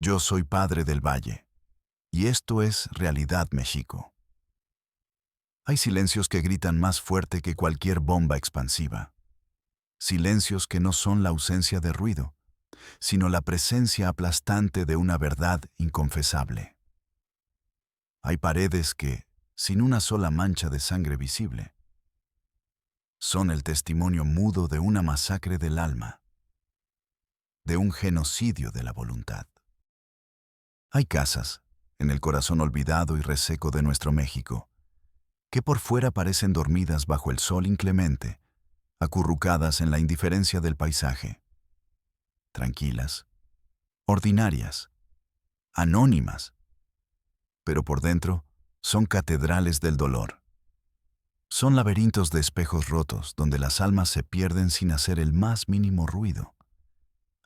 Yo soy padre del Valle, y esto es Realidad México. Hay silencios que gritan más fuerte que cualquier bomba expansiva. Silencios que no son la ausencia de ruido, sino la presencia aplastante de una verdad inconfesable. Hay paredes que, sin una sola mancha de sangre visible, son el testimonio mudo de una masacre del alma, de un genocidio de la voluntad. Hay casas, en el corazón olvidado y reseco de nuestro México, que por fuera parecen dormidas bajo el sol inclemente, acurrucadas en la indiferencia del paisaje. Tranquilas, ordinarias, anónimas, pero por dentro son catedrales del dolor. Son laberintos de espejos rotos donde las almas se pierden sin hacer el más mínimo ruido,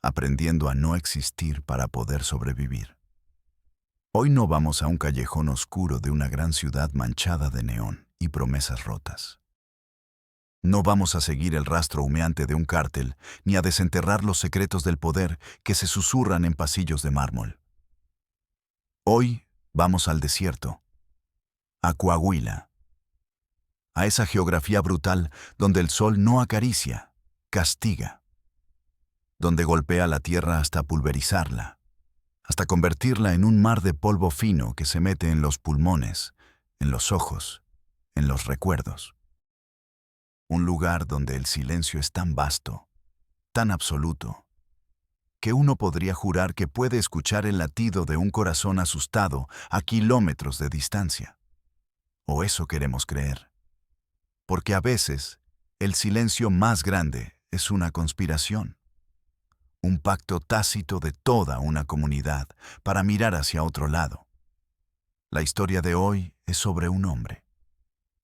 aprendiendo a no existir para poder sobrevivir. Hoy no vamos a un callejón oscuro de una gran ciudad manchada de neón y promesas rotas. No vamos a seguir el rastro humeante de un cártel, ni a desenterrar los secretos del poder que se susurran en pasillos de mármol. Hoy vamos al desierto, a Coahuila, a esa geografía brutal donde el sol no acaricia, castiga, donde golpea la tierra hasta pulverizarla, hasta convertirla en un mar de polvo fino que se mete en los pulmones, en los ojos, en los recuerdos. Un lugar donde el silencio es tan vasto, tan absoluto, que uno podría jurar que puede escuchar el latido de un corazón asustado a kilómetros de distancia. O eso queremos creer. Porque a veces, el silencio más grande es una conspiración. Un pacto tácito de toda una comunidad para mirar hacia otro lado. La historia de hoy es sobre un hombre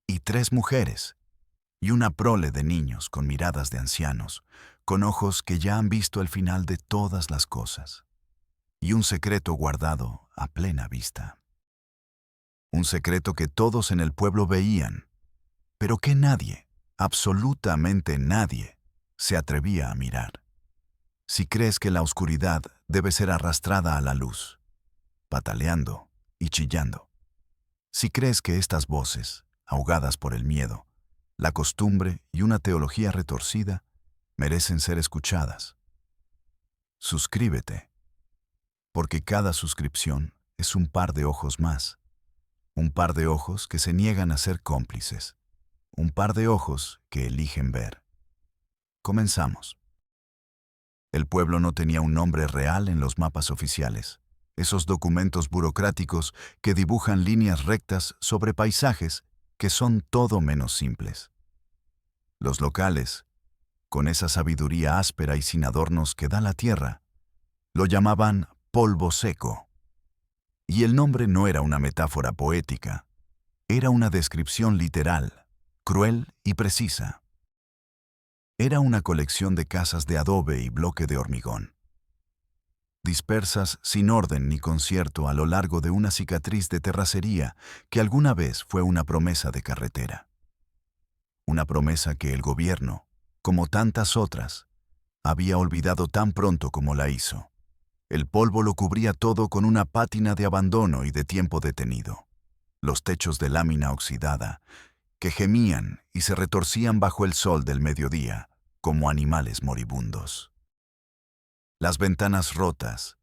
y 3 mujeres y una prole de niños con miradas de ancianos, con ojos que ya han visto el final de todas las cosas y un secreto guardado a plena vista. Un secreto que todos en el pueblo veían, pero que nadie, absolutamente nadie, se atrevía a mirar. Si crees que la oscuridad debe ser arrastrada a la luz, pataleando y chillando. Si crees que estas voces, ahogadas por el miedo, la costumbre y una teología retorcida, merecen ser escuchadas. Suscríbete, porque cada suscripción es un par de ojos más, un par de ojos que se niegan a ser cómplices, un par de ojos que eligen ver. Comenzamos. El pueblo no tenía un nombre real en los mapas oficiales, esos documentos burocráticos que dibujan líneas rectas sobre paisajes que son todo menos simples. Los locales, con esa sabiduría áspera y sin adornos que da la tierra, lo llamaban polvo seco. Y el nombre no era una metáfora poética, era una descripción literal, cruel y precisa. Era una colección de casas de adobe y bloque de hormigón, dispersas sin orden ni concierto a lo largo de una cicatriz de terracería que alguna vez fue una promesa de carretera. Una promesa que el gobierno, como tantas otras, había olvidado tan pronto como la hizo. El polvo lo cubría todo con una pátina de abandono y de tiempo detenido. Los techos de lámina oxidada, que gemían y se retorcían bajo el sol del mediodía, como animales moribundos. Las ventanas rotas,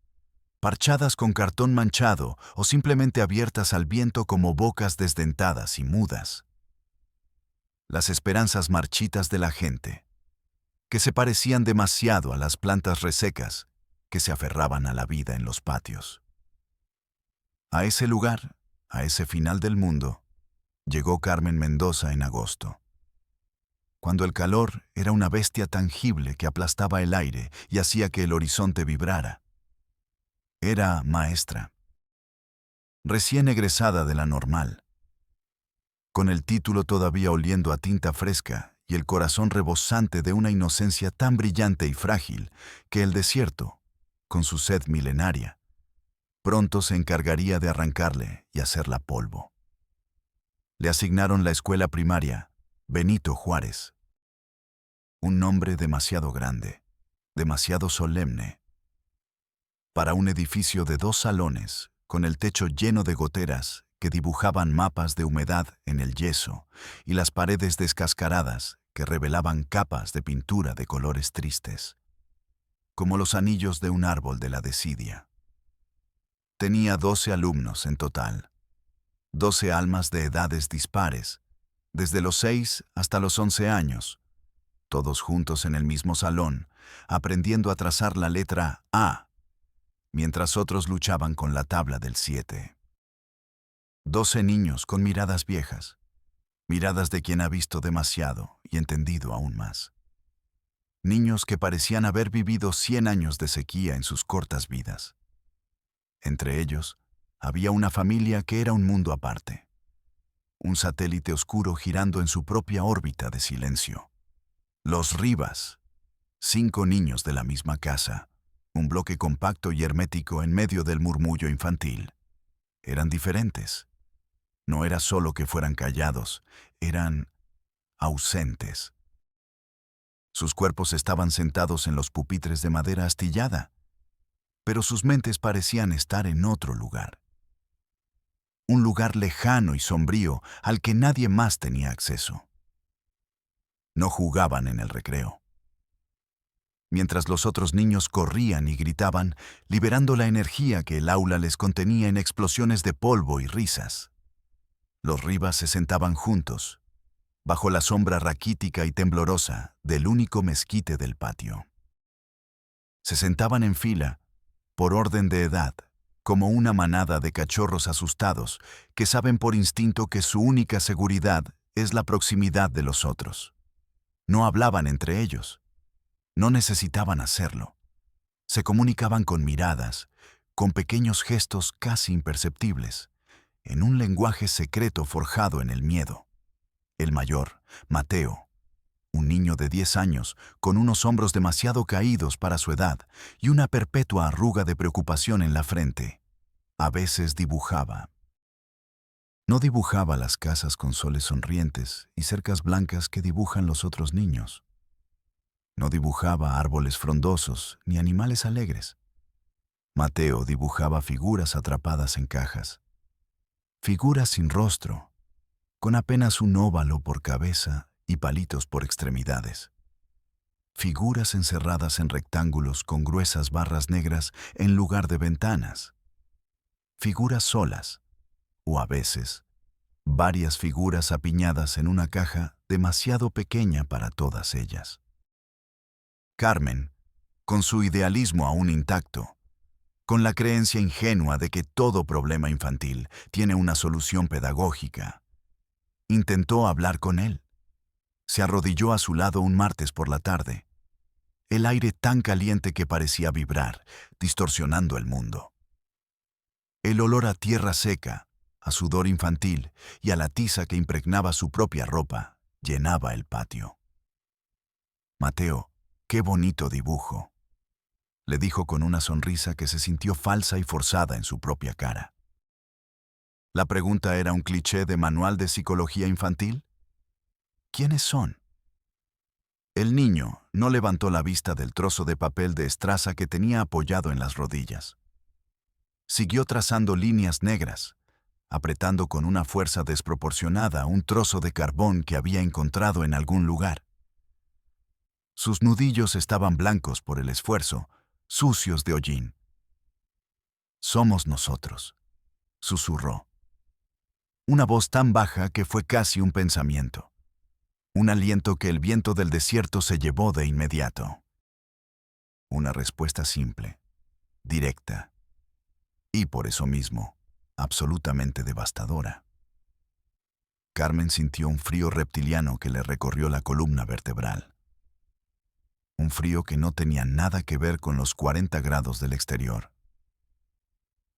parchadas con cartón manchado o simplemente abiertas al viento como bocas desdentadas y mudas. Las esperanzas marchitas de la gente, que se parecían demasiado a las plantas resecas que se aferraban a la vida en los patios. A ese lugar, a ese final del mundo, llegó Carmen Mendoza en agosto, cuando el calor era una bestia tangible que aplastaba el aire y hacía que el horizonte vibrara. Era maestra, recién egresada de la Normal, con el título todavía oliendo a tinta fresca y el corazón rebosante de una inocencia tan brillante y frágil que el desierto, con su sed milenaria, pronto se encargaría de arrancarle y hacerla polvo. Le asignaron la escuela primaria Benito Juárez. Un nombre demasiado grande, demasiado solemne. para un edificio de 2 salones, con el techo lleno de goteras que dibujaban mapas de humedad en el yeso y las paredes descascaradas que revelaban capas de pintura de colores tristes, como los anillos de un árbol de la desidia. Tenía 12 alumnos en total, 12 almas de edades dispares, desde los 6 hasta los 11 años, todos juntos en el mismo salón, aprendiendo a trazar la letra A, mientras otros luchaban con la tabla del 7. 12 niños con miradas viejas, miradas de quien ha visto demasiado y entendido aún más. Niños que parecían haber vivido 100 años de sequía en sus cortas vidas. Entre ellos, había una familia que era un mundo aparte. Un satélite oscuro girando en su propia órbita de silencio. Los Rivas, 5 niños de la misma casa, un bloque compacto y hermético en medio del murmullo infantil. Eran diferentes. No era solo que fueran callados, eran ausentes. Sus cuerpos estaban sentados en los pupitres de madera astillada, pero sus mentes parecían estar en otro lugar. Un lugar lejano y sombrío al que nadie más tenía acceso. No jugaban en el recreo. Mientras los otros niños corrían y gritaban, liberando la energía que el aula les contenía en explosiones de polvo y risas. Los Rivas se sentaban juntos, bajo la sombra raquítica y temblorosa del único mezquite del patio. Se sentaban en fila, por orden de edad, como una manada de cachorros asustados que saben por instinto que su única seguridad es la proximidad de los otros. No hablaban entre ellos. No necesitaban hacerlo. Se comunicaban con miradas, con pequeños gestos casi imperceptibles, en un lenguaje secreto forjado en el miedo. El mayor, Mateo, un niño de 10 años, con unos hombros demasiado caídos para su edad y una perpetua arruga de preocupación en la frente, a veces dibujaba. No dibujaba las casas con soles sonrientes y cercas blancas que dibujan los otros niños. No dibujaba árboles frondosos ni animales alegres. Mateo dibujaba figuras atrapadas en cajas. Figuras sin rostro, con apenas un óvalo por cabeza y palitos por extremidades. Figuras encerradas en rectángulos con gruesas barras negras en lugar de ventanas. Figuras solas, o a veces, varias figuras apiñadas en una caja demasiado pequeña para todas ellas. Carmen, con su idealismo aún intacto, con la creencia ingenua de que todo problema infantil tiene una solución pedagógica, intentó hablar con él. Se arrodilló a su lado un martes por la tarde, el aire tan caliente que parecía vibrar, distorsionando el mundo. El olor a tierra seca, a sudor infantil y a la tiza que impregnaba su propia ropa llenaba el patio. Mateo, qué bonito dibujo, le dijo con una sonrisa que se sintió falsa y forzada en su propia cara. La pregunta era un cliché de manual de psicología infantil. ¿Quiénes son? El niño no levantó la vista del trozo de papel de estraza que tenía apoyado en las rodillas. Siguió trazando líneas negras, apretando con una fuerza desproporcionada un trozo de carbón que había encontrado en algún lugar. Sus nudillos estaban blancos por el esfuerzo, sucios de hollín. «Somos nosotros», susurró. Una voz tan baja que fue casi un pensamiento. Un aliento que el viento del desierto se llevó de inmediato. Una respuesta simple, directa, y por eso mismo, absolutamente devastadora. Carmen sintió un frío reptiliano que le recorrió la columna vertebral. Un frío que no tenía nada que ver con los 40 grados del exterior.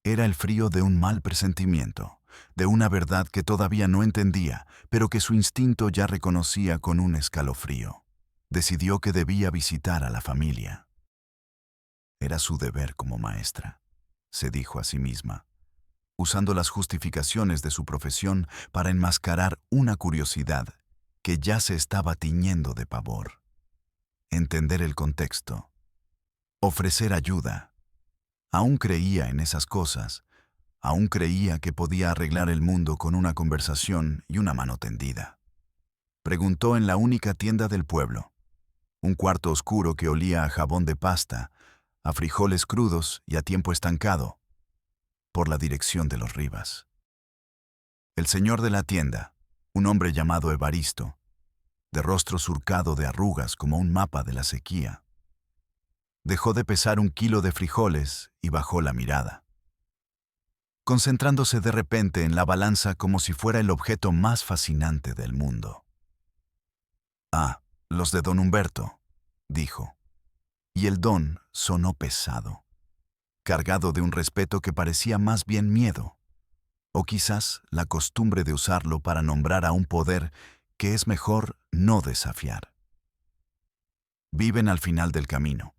Era el frío de un mal presentimiento, de una verdad que todavía no entendía, pero que su instinto ya reconocía con un escalofrío. Decidió que debía visitar a la familia. Era su deber como maestra, se dijo a sí misma, usando las justificaciones de su profesión para enmascarar una curiosidad que ya se estaba tiñendo de pavor. Entender el contexto. Ofrecer ayuda. Aún creía en esas cosas. Aún creía que podía arreglar el mundo con una conversación y una mano tendida. Preguntó en la única tienda del pueblo, un cuarto oscuro que olía a jabón de pasta, a frijoles crudos y a tiempo estancado, por la dirección de los Rivas. El señor de la tienda, un hombre llamado Evaristo, de rostro surcado de arrugas como un mapa de la sequía, dejó de pesar 1 kilo de frijoles y bajó la mirada, concentrándose de repente en la balanza como si fuera el objeto más fascinante del mundo. «Ah, los de don Humberto», dijo, y el don sonó pesado, cargado de un respeto que parecía más bien miedo, o quizás la costumbre de usarlo para nombrar a un poder que es mejor no desafiar. Viven al final del camino.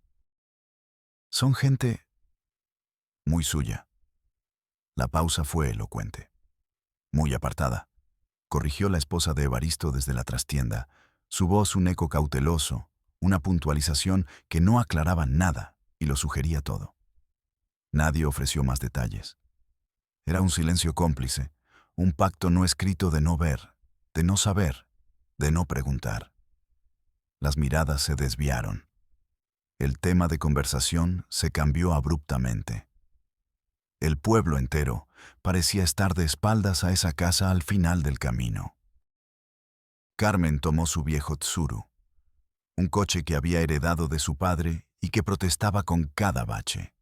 Son gente muy suya. La pausa fue elocuente. Muy apartada, corrigió la esposa de Evaristo desde la trastienda, su voz un eco cauteloso, una puntualización que no aclaraba nada y lo sugería todo. Nadie ofreció más detalles. Era un silencio cómplice, un pacto no escrito de no ver, de no saber, de no preguntar. Las miradas se desviaron. El tema de conversación se cambió abruptamente. El pueblo entero parecía estar de espaldas a esa casa al final del camino. Carmen tomó su viejo Tsuru, un coche que había heredado de su padre y que protestaba con cada bache,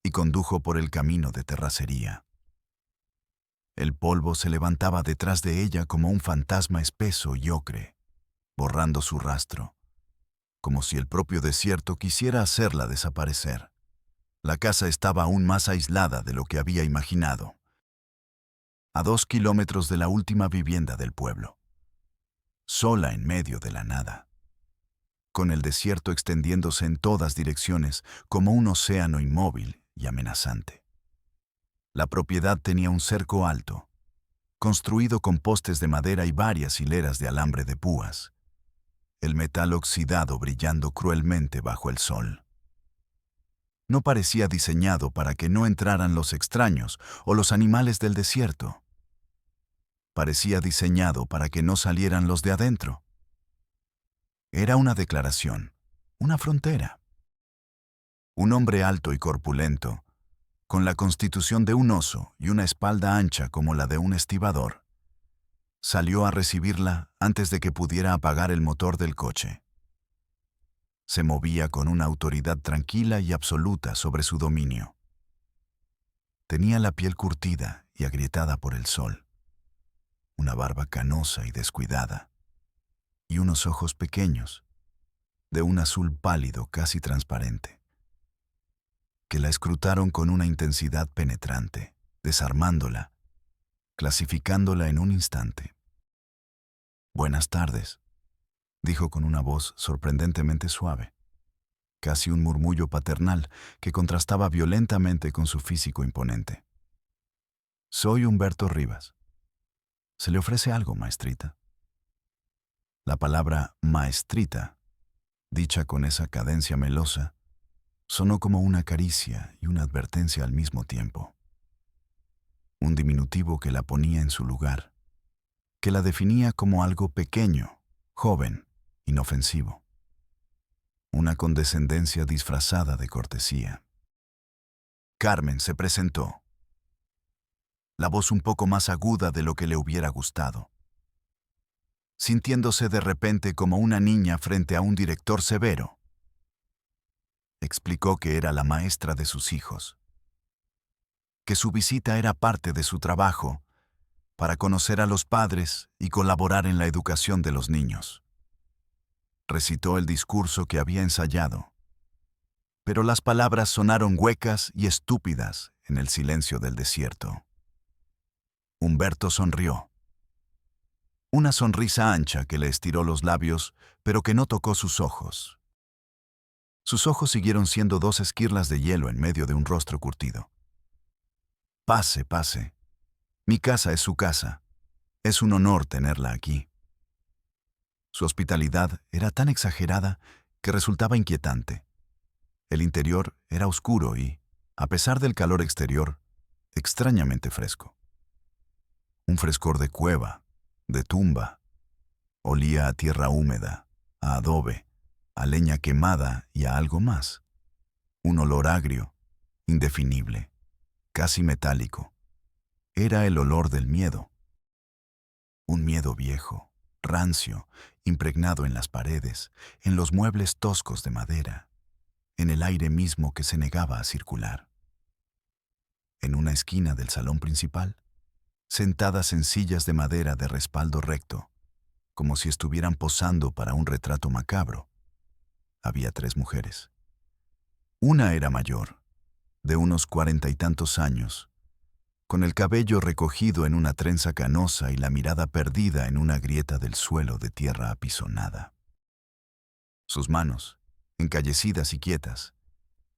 y condujo por el camino de terracería. El polvo se levantaba detrás de ella como un fantasma espeso y ocre, borrando su rastro, como si el propio desierto quisiera hacerla desaparecer. La casa estaba aún más aislada de lo que había imaginado, a 2 kilómetros de la última vivienda del pueblo, sola en medio de la nada, con el desierto extendiéndose en todas direcciones como un océano inmóvil y amenazante. La propiedad tenía un cerco alto, construido con postes de madera y varias hileras de alambre de púas, el metal oxidado brillando cruelmente bajo el sol. No parecía diseñado para que no entraran los extraños o los animales del desierto. Parecía diseñado para que no salieran los de adentro. Era una declaración, una frontera. Un hombre alto y corpulento, con la constitución de un oso y una espalda ancha como la de un estibador, salió a recibirla antes de que pudiera apagar el motor del coche. Se movía con una autoridad tranquila y absoluta sobre su dominio. Tenía la piel curtida y agrietada por el sol, una barba canosa y descuidada, y unos ojos pequeños, de un azul pálido casi transparente, que la escrutaron con una intensidad penetrante, desarmándola, clasificándola en un instante. «Buenas tardes», dijo con una voz sorprendentemente suave, casi un murmullo paternal que contrastaba violentamente con su físico imponente. «Soy Humberto Rivas. ¿Se le ofrece algo, maestrita?» La palabra maestrita, dicha con esa cadencia melosa, sonó como una caricia y una advertencia al mismo tiempo. Un diminutivo que la ponía en su lugar, que la definía como algo pequeño, joven, inofensivo. Una condescendencia disfrazada de cortesía. Carmen se presentó, la voz un poco más aguda de lo que le hubiera gustado, sintiéndose de repente como una niña frente a un director severo. Explicó que era la maestra de sus hijos, que su visita era parte de su trabajo para conocer a los padres y colaborar en la educación de los niños. Recitó el discurso que había ensayado, pero las palabras sonaron huecas y estúpidas en el silencio del desierto. Humberto sonrió. Una sonrisa ancha que le estiró los labios, pero que no tocó sus ojos. Sus ojos siguieron siendo 2 esquirlas de hielo en medio de un rostro curtido. «Pase, pase. Mi casa es su casa. Es un honor tenerla aquí». Su hospitalidad era tan exagerada que resultaba inquietante. El interior era oscuro y, A pesar del calor exterior, extrañamente fresco. Un frescor de cueva, de tumba. Olía a tierra húmeda, a adobe, a leña quemada y a algo más. Un olor agrio, indefinible, casi metálico. Era el olor del miedo. Un miedo viejo, rancio, impregnado en las paredes, en los muebles toscos de madera, en el aire mismo que se negaba a circular. En una esquina del salón principal, sentadas en sillas de madera de respaldo recto, como si estuvieran posando para un retrato macabro, había 3 mujeres. Una era mayor, de unos 40 y tantos años, con el cabello recogido en una trenza canosa y la mirada perdida en una grieta del suelo de tierra apisonada. Sus manos, encallecidas y quietas,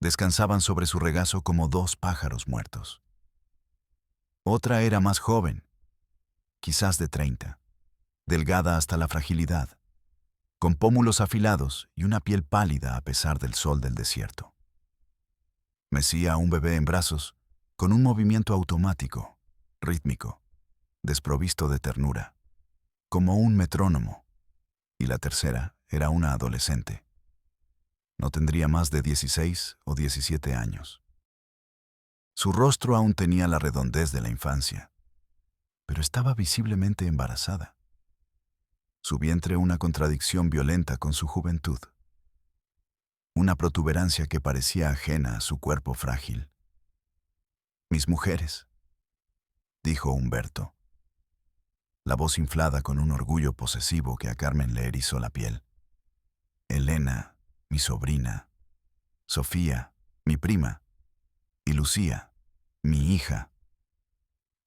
descansaban sobre su regazo como 2 pájaros muertos. Otra era más joven, quizás de 30, delgada hasta la fragilidad, con pómulos afilados y una piel pálida a pesar del sol del desierto. Mecía a un bebé en brazos, con un movimiento automático, rítmico, desprovisto de ternura, como un metrónomo, y la tercera era una adolescente. No tendría más de 16 o 17 años. Su rostro aún tenía la redondez de la infancia, pero estaba visiblemente embarazada. Su vientre una contradicción violenta con su juventud. Una protuberancia que parecía ajena a su cuerpo frágil. «Mis mujeres», dijo Humberto, la voz inflada con un orgullo posesivo que a Carmen le erizó la piel. «Elena, mi sobrina, Sofía, mi prima, y Lucía, mi hija».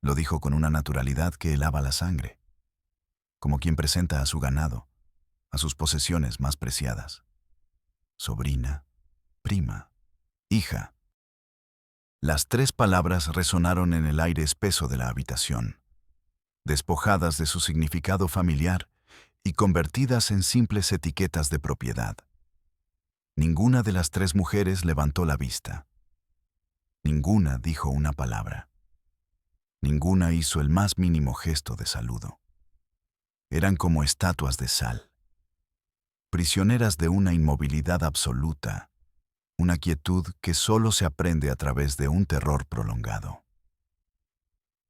Lo dijo con una naturalidad que helaba la sangre, como quien presenta a su ganado, a sus posesiones más preciadas. Sobrina, prima, hija. Las 3 palabras resonaron en el aire espeso de la habitación, despojadas de su significado familiar y convertidas en simples etiquetas de propiedad. Ninguna de las 3 mujeres levantó la vista. Ninguna dijo una palabra. Ninguna hizo el más mínimo gesto de saludo. Eran como estatuas de sal, prisioneras de una inmovilidad absoluta, una quietud que solo se aprende a través de un terror prolongado.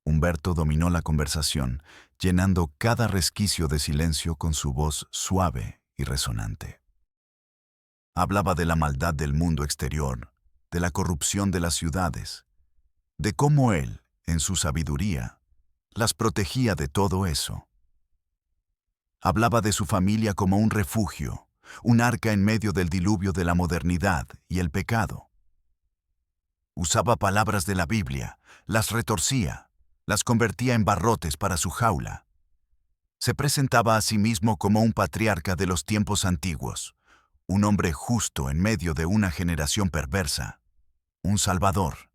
Humberto dominó la conversación, llenando cada resquicio de silencio con su voz suave y resonante. Hablaba de la maldad del mundo exterior, de la corrupción de las ciudades, de cómo él, en su sabiduría, las protegía de todo eso. Hablaba de su familia como un refugio, un arca en medio del diluvio de la modernidad y el pecado. Usaba palabras de la Biblia, las retorcía, las convertía en barrotes para su jaula. Se presentaba a sí mismo como un patriarca de los tiempos antiguos, un hombre justo en medio de una generación perversa, un salvador,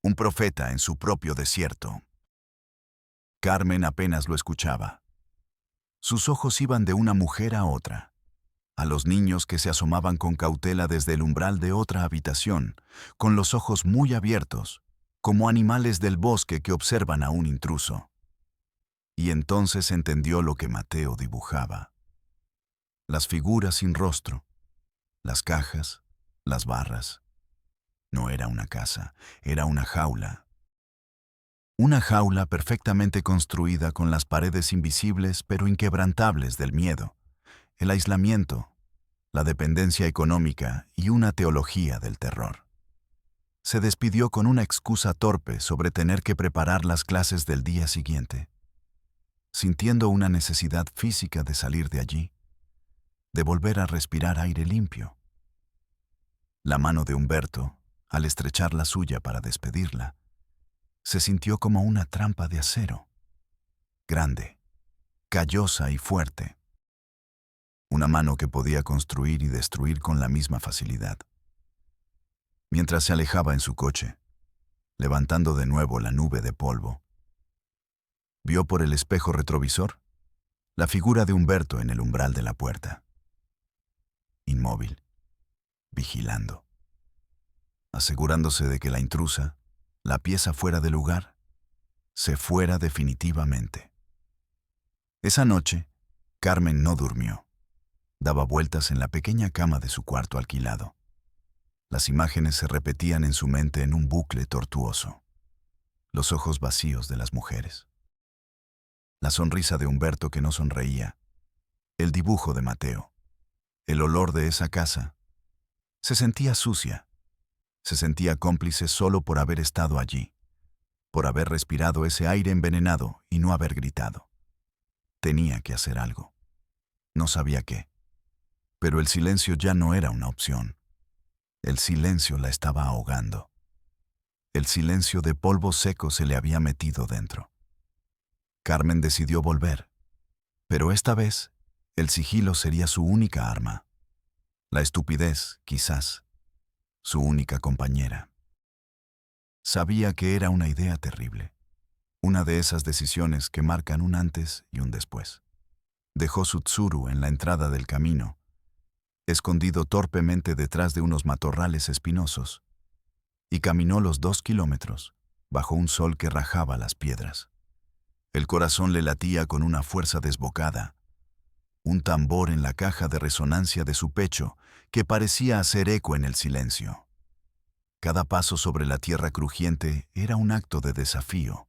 un profeta en su propio desierto. Carmen apenas lo escuchaba. Sus ojos iban de una mujer a otra, a los niños que se asomaban con cautela desde el umbral de otra habitación, con los ojos muy abiertos, como animales del bosque que observan a un intruso. Y entonces entendió lo que Mateo dibujaba. Las figuras sin rostro, las cajas, las barras. No era una casa, era una jaula. Una jaula perfectamente construida con las paredes invisibles pero inquebrantables del miedo, el aislamiento, la dependencia económica y una teología del terror. Se despidió con una excusa torpe sobre tener que preparar las clases del día siguiente, sintiendo una necesidad física de salir de allí, de volver a respirar aire limpio. La mano de Humberto, al estrechar la suya para despedirla, se sintió como una trampa de acero, grande, callosa y fuerte. Una mano que podía construir y destruir con la misma facilidad. Mientras se alejaba en su coche, levantando de nuevo la nube de polvo, vio por el espejo retrovisor la figura de Humberto en el umbral de la puerta, inmóvil, vigilando. asegurándose de que la intrusa, la pieza fuera de lugar, se fuera definitivamente. Esa noche, Carmen no durmió. Daba vueltas en la pequeña cama de su cuarto alquilado. Las imágenes se repetían en su mente en un bucle tortuoso. Los ojos vacíos de las mujeres. La sonrisa de Humberto que no sonreía. El dibujo de Mateo. El olor de esa casa. Se sentía sucia. Se sentía cómplice solo por haber estado allí, por haber respirado ese aire envenenado y no haber gritado. Tenía que hacer algo. No sabía qué. Pero el silencio ya no era una opción. El silencio la estaba ahogando. El silencio de polvo seco se le había metido dentro. Carmen decidió volver, pero esta vez el sigilo sería su única arma. La estupidez, quizás, su única compañera. Sabía que era una idea terrible, una de esas decisiones que marcan un antes y un después. Dejó su tsuru en la entrada del camino, escondido torpemente detrás de unos matorrales espinosos, y caminó los 2 kilómetros, bajo un sol que rajaba las piedras. El corazón le latía con una fuerza desbocada, un tambor en la caja de resonancia de su pecho que parecía hacer eco en el silencio. Cada paso sobre la tierra crujiente era un acto de desafío,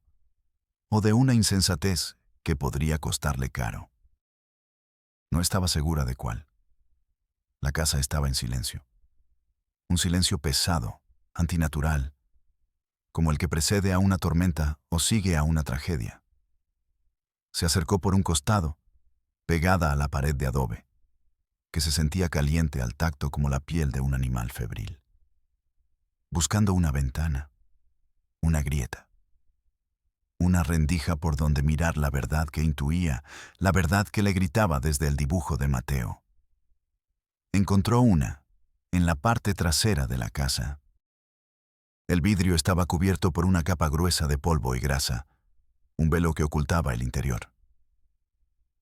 o de una insensatez que podría costarle caro. No estaba segura de cuál. La casa estaba en silencio. Un silencio pesado, antinatural, como el que precede a una tormenta o sigue a una tragedia. Se acercó por un costado, pegada a la pared de adobe, que se sentía caliente al tacto como la piel de un animal febril. Buscando una ventana, una grieta, una rendija por donde mirar la verdad que intuía, la verdad que le gritaba desde el dibujo de Mateo. Encontró una, en la parte trasera de la casa. El vidrio estaba cubierto por una capa gruesa de polvo y grasa, un velo que ocultaba el interior.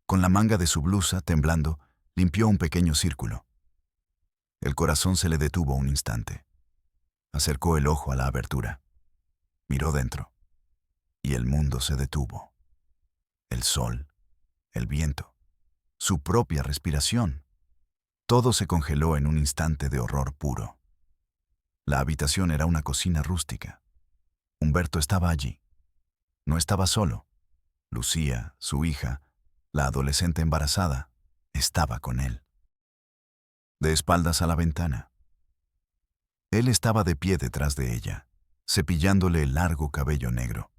Con la manga de su blusa, temblando, limpió un pequeño círculo. El corazón se le detuvo un instante. Acercó el ojo a la abertura. Miró dentro. Y el mundo se detuvo. El sol, el viento, su propia respiración. Todo se congeló en un instante de horror puro. La habitación era una cocina rústica. Humberto estaba allí. No estaba solo. Lucía, su hija, la adolescente embarazada, estaba con él. De espaldas a la ventana. Él estaba de pie detrás de ella, cepillándole el largo cabello negro.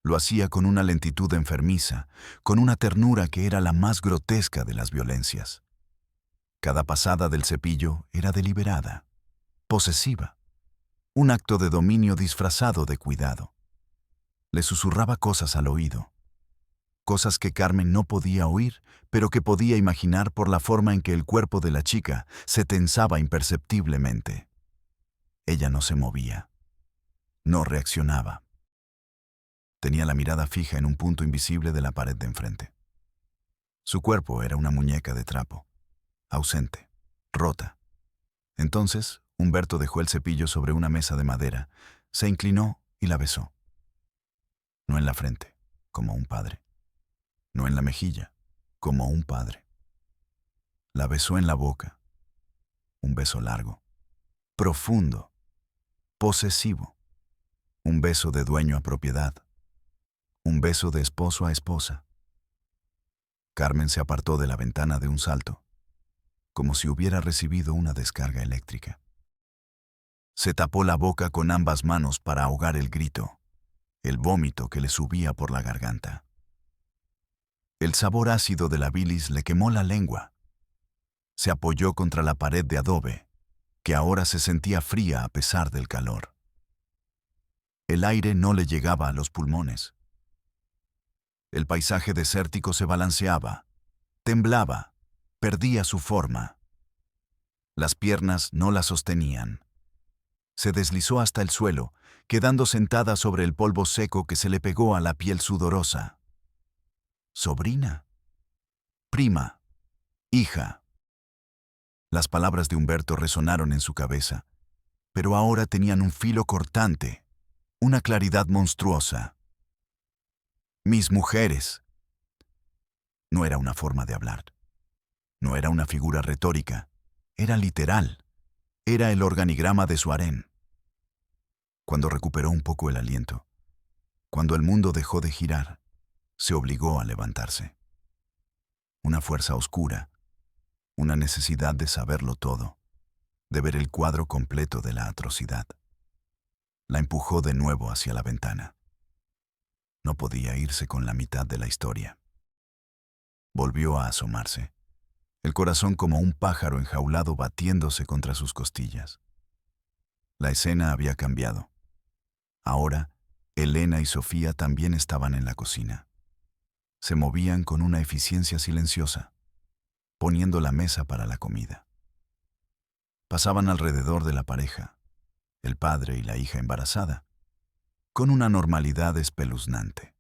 Lo hacía con una lentitud enfermiza, con una ternura que era la más grotesca de las violencias. Cada pasada del cepillo era deliberada, posesiva, un acto de dominio disfrazado de cuidado. Le susurraba cosas al oído, cosas que Carmen no podía oír, pero que podía imaginar por la forma en que el cuerpo de la chica se tensaba imperceptiblemente. Ella no se movía, no reaccionaba. Tenía la mirada fija en un punto invisible de la pared de enfrente. Su cuerpo era una muñeca de trapo, ausente, rota. Entonces, Humberto dejó el cepillo sobre una mesa de madera, se inclinó y la besó. No en la frente, como un padre. No en la mejilla, como un padre. La besó en la boca. Un beso largo, profundo, posesivo. Un beso de dueño a propiedad. Un beso de esposo a esposa. Carmen se apartó de la ventana de un salto, como si hubiera recibido una descarga eléctrica. Se tapó la boca con ambas manos para ahogar el grito, el vómito que le subía por la garganta. El sabor ácido de la bilis le quemó la lengua. Se apoyó contra la pared de adobe, que ahora se sentía fría a pesar del calor. El aire no le llegaba a los pulmones. El paisaje desértico se balanceaba, temblaba, perdía su forma. Las piernas no la sostenían. Se deslizó hasta el suelo, quedando sentada sobre el polvo seco que se le pegó a la piel sudorosa. ¿Sobrina? Prima. Hija. Las palabras de Humberto resonaron en su cabeza, pero ahora tenían un filo cortante, una claridad monstruosa. Mis mujeres. No era una forma de hablar. No era una figura retórica. Era literal. Era el organigrama de su harén. Cuando recuperó un poco el aliento, cuando el mundo dejó de girar, se obligó a levantarse. Una fuerza oscura, una necesidad de saberlo todo, de ver el cuadro completo de la atrocidad. La empujó de nuevo hacia la ventana. No podía irse con la mitad de la historia. Volvió a asomarse, el corazón como un pájaro enjaulado batiéndose contra sus costillas. La escena había cambiado. Ahora, Elena y Sofía también estaban en la cocina. Se movían con una eficiencia silenciosa, poniendo la mesa para la comida. Pasaban alrededor de la pareja, el padre y la hija embarazada, con una normalidad espeluznante,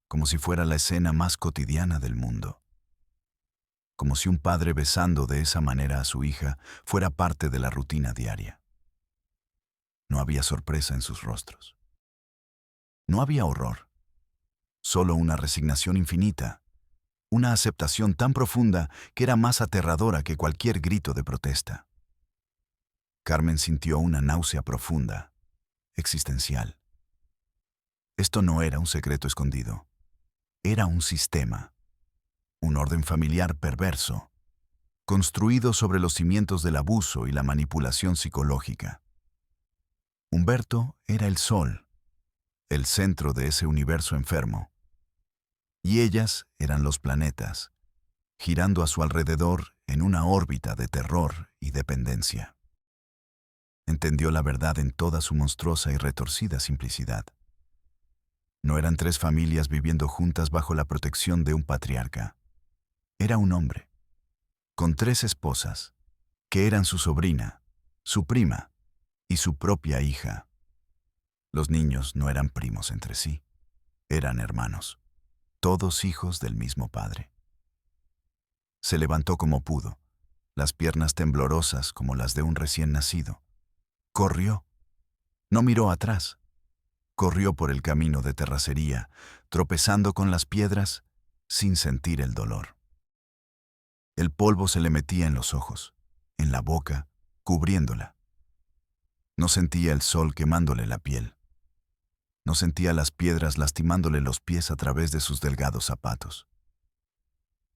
como si fuera la escena más cotidiana del mundo, como si un padre besando de esa manera a su hija fuera parte de la rutina diaria. No había sorpresa en sus rostros. No había horror, solo una resignación infinita, una aceptación tan profunda que era más aterradora que cualquier grito de protesta. Carmen sintió una náusea profunda, existencial. Esto no era un secreto escondido. Era un sistema, un orden familiar perverso, construido sobre los cimientos del abuso y la manipulación psicológica. Humberto era el sol, el centro de ese universo enfermo. Y ellas eran los planetas, girando a su alrededor en una órbita de terror y dependencia. Entendió la verdad en toda su monstruosa y retorcida simplicidad. No eran tres familias viviendo juntas bajo la protección de un patriarca. Era un hombre, con tres esposas, que eran su sobrina, su prima y su propia hija. Los niños no eran primos entre sí, eran hermanos, todos hijos del mismo padre. Se levantó como pudo, las piernas temblorosas como las de un recién nacido. Corrió. No miró atrás. Corrió por el camino de terracería, tropezando con las piedras, sin sentir el dolor. El polvo se le metía en los ojos, en la boca, cubriéndola. No sentía el sol quemándole la piel. No sentía las piedras lastimándole los pies a través de sus delgados zapatos.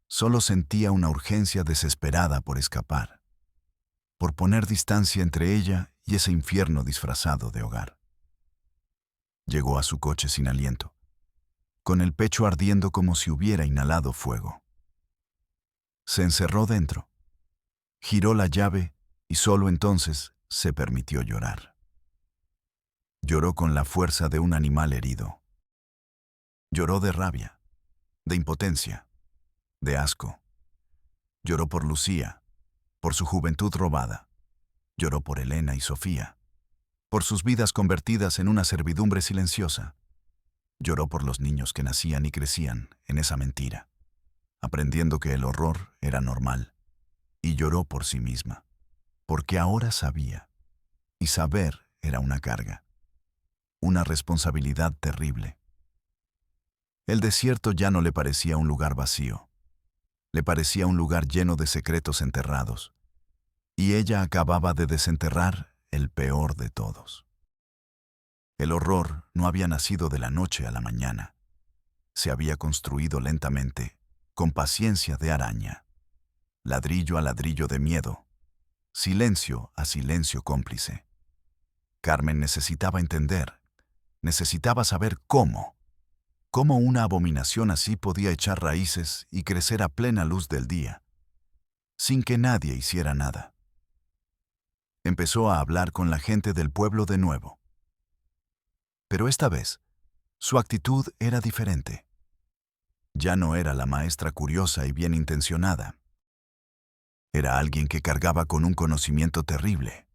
Solo sentía una urgencia desesperada por escapar, por poner distancia entre ella y ese infierno disfrazado de hogar. Llegó a su coche sin aliento, con el pecho ardiendo como si hubiera inhalado fuego. Se encerró dentro, giró la llave y solo entonces se permitió llorar. Lloró con la fuerza de un animal herido. Lloró de rabia, de impotencia, de asco. Lloró por Lucía, por su juventud robada. Lloró por Elena y Sofía, por sus vidas convertidas en una servidumbre silenciosa. Lloró por los niños que nacían y crecían en esa mentira, aprendiendo que el horror era normal. Y lloró por sí misma, porque ahora sabía, y saber era una carga, una responsabilidad terrible. El desierto ya no le parecía un lugar vacío, le parecía un lugar lleno de secretos enterrados, y ella acababa de desenterrar el peor de todos. El horror no había nacido de la noche a la mañana. Se había construido lentamente, con paciencia de araña, ladrillo a ladrillo de miedo, silencio a silencio cómplice. Carmen necesitaba entender, necesitaba saber cómo una abominación así podía echar raíces y crecer a plena luz del día, sin que nadie hiciera nada. Empezó a hablar con la gente del pueblo de nuevo. Pero esta vez, su actitud era diferente. Ya no era la maestra curiosa y bien intencionada. Era alguien que cargaba con un conocimiento terrible,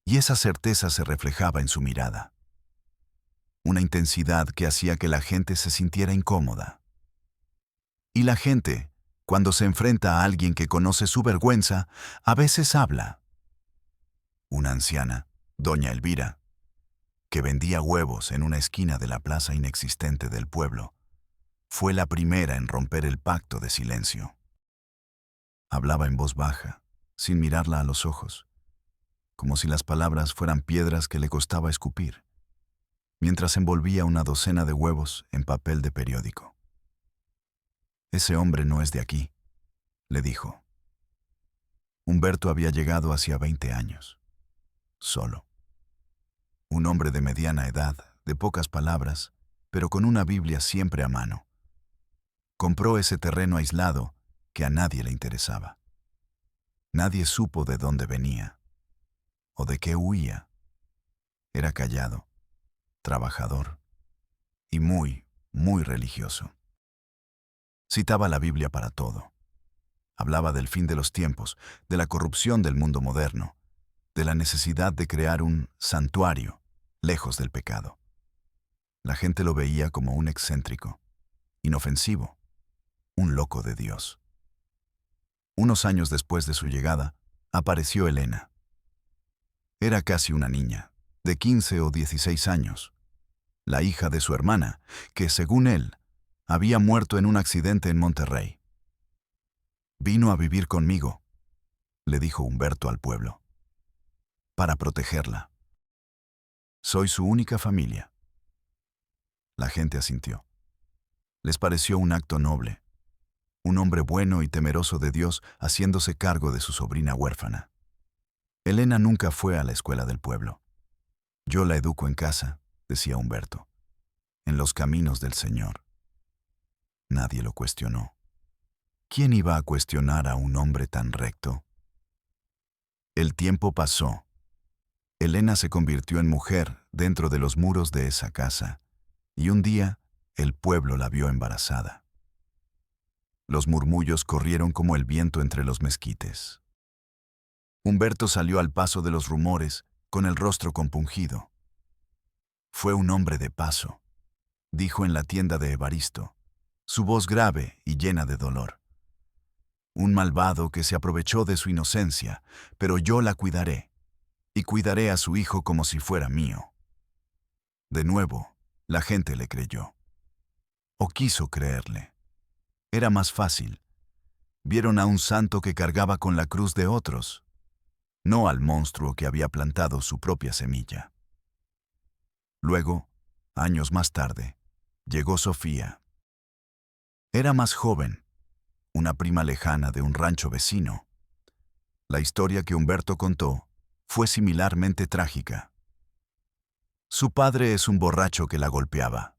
y esa certeza se reflejaba en su mirada. Una intensidad que hacía que la gente se sintiera incómoda. Y la gente, cuando se enfrenta a alguien que conoce su vergüenza, a veces habla. Una anciana, doña Elvira, que vendía huevos en una esquina de la plaza inexistente del pueblo, fue la primera en romper el pacto de silencio. Hablaba en voz baja, sin mirarla a los ojos, como si las palabras fueran piedras que le costaba escupir, mientras envolvía una docena de huevos en papel de periódico. «Ese hombre no es de aquí», le dijo. Humberto había llegado hacía 20 años, solo. Un hombre de mediana edad, de pocas palabras, pero con una Biblia siempre a mano. Compró ese terreno aislado que a nadie le interesaba. Nadie supo de dónde venía o de qué huía. Era callado, trabajador y muy, muy religioso. Citaba la Biblia para todo. Hablaba del fin de los tiempos, de la corrupción del mundo moderno, de la necesidad de crear un santuario lejos del pecado. La gente lo veía como un excéntrico, inofensivo, un loco de Dios. Unos años después de su llegada, apareció Elena. Era casi una niña, de 15 o 16 años, la hija de su hermana, que, según él, había muerto en un accidente en Monterrey. «Vino a vivir conmigo», le dijo Humberto al pueblo, «para protegerla. Soy su única familia». La gente asintió. Les pareció un acto noble, un hombre bueno y temeroso de Dios haciéndose cargo de su sobrina huérfana. Elena nunca fue a la escuela del pueblo. «Yo la educo en casa», decía Humberto, «en los caminos del Señor». Nadie lo cuestionó. ¿Quién iba a cuestionar a un hombre tan recto? El tiempo pasó. Elena se convirtió en mujer dentro de los muros de esa casa, y un día el pueblo la vio embarazada. Los murmullos corrieron como el viento entre los mezquites. Humberto salió al paso de los rumores, con el rostro compungido. «Fue un hombre de paso», dijo en la tienda de Evaristo, su voz grave y llena de dolor. «Un malvado que se aprovechó de su inocencia, pero yo la cuidaré, y cuidaré a su hijo como si fuera mío». De nuevo, la gente le creyó. O quiso creerle. Era más fácil. Vieron a un santo que cargaba con la cruz de otros, no al monstruo que había plantado su propia semilla. Luego, años más tarde, llegó Sofía. Era más joven, una prima lejana de un rancho vecino. La historia que Humberto contó fue similarmente trágica. «Su padre es un borracho que la golpeaba»,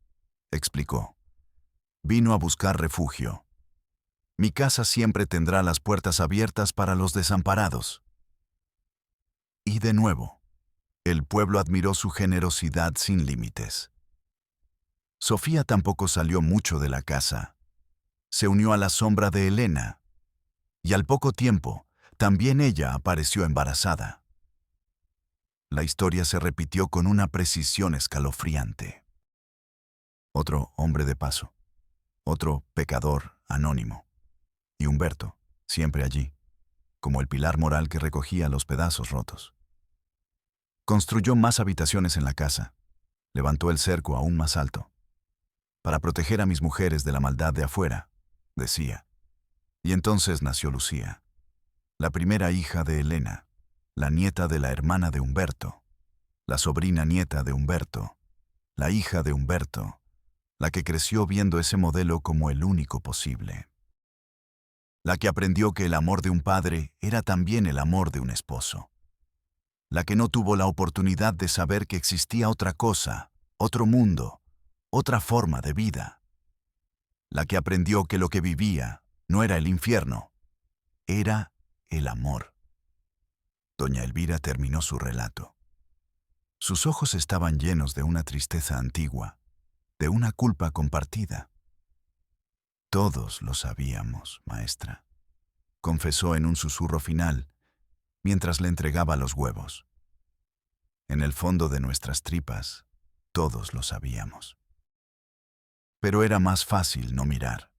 explicó. «Vino a buscar refugio. Mi casa siempre tendrá las puertas abiertas para los desamparados». Y de nuevo, el pueblo admiró su generosidad sin límites. Sofía tampoco salió mucho de la casa. Se unió a la sombra de Elena, y al poco tiempo, también ella apareció embarazada. La historia se repitió con una precisión escalofriante. Otro hombre de paso, otro pecador anónimo, y Humberto, siempre allí, como el pilar moral que recogía los pedazos rotos. Construyó más habitaciones en la casa, levantó el cerco aún más alto, para proteger a mis mujeres de la maldad de afuera, decía. Y entonces nació Lucía, la primera hija de Elena, la nieta de la hermana de Humberto, la sobrina nieta de Humberto, la hija de Humberto, la que creció viendo ese modelo como el único posible. La que aprendió que el amor de un padre era también el amor de un esposo. La que no tuvo la oportunidad de saber que existía otra cosa, otro mundo, otra forma de vida. La que aprendió que lo que vivía no era el infierno, era el amor. Doña Elvira terminó su relato. Sus ojos estaban llenos de una tristeza antigua, de una culpa compartida. «Todos lo sabíamos, maestra», confesó en un susurro final, mientras le entregaba los huevos. «En el fondo de nuestras tripas, todos lo sabíamos». Pero era más fácil no mirar.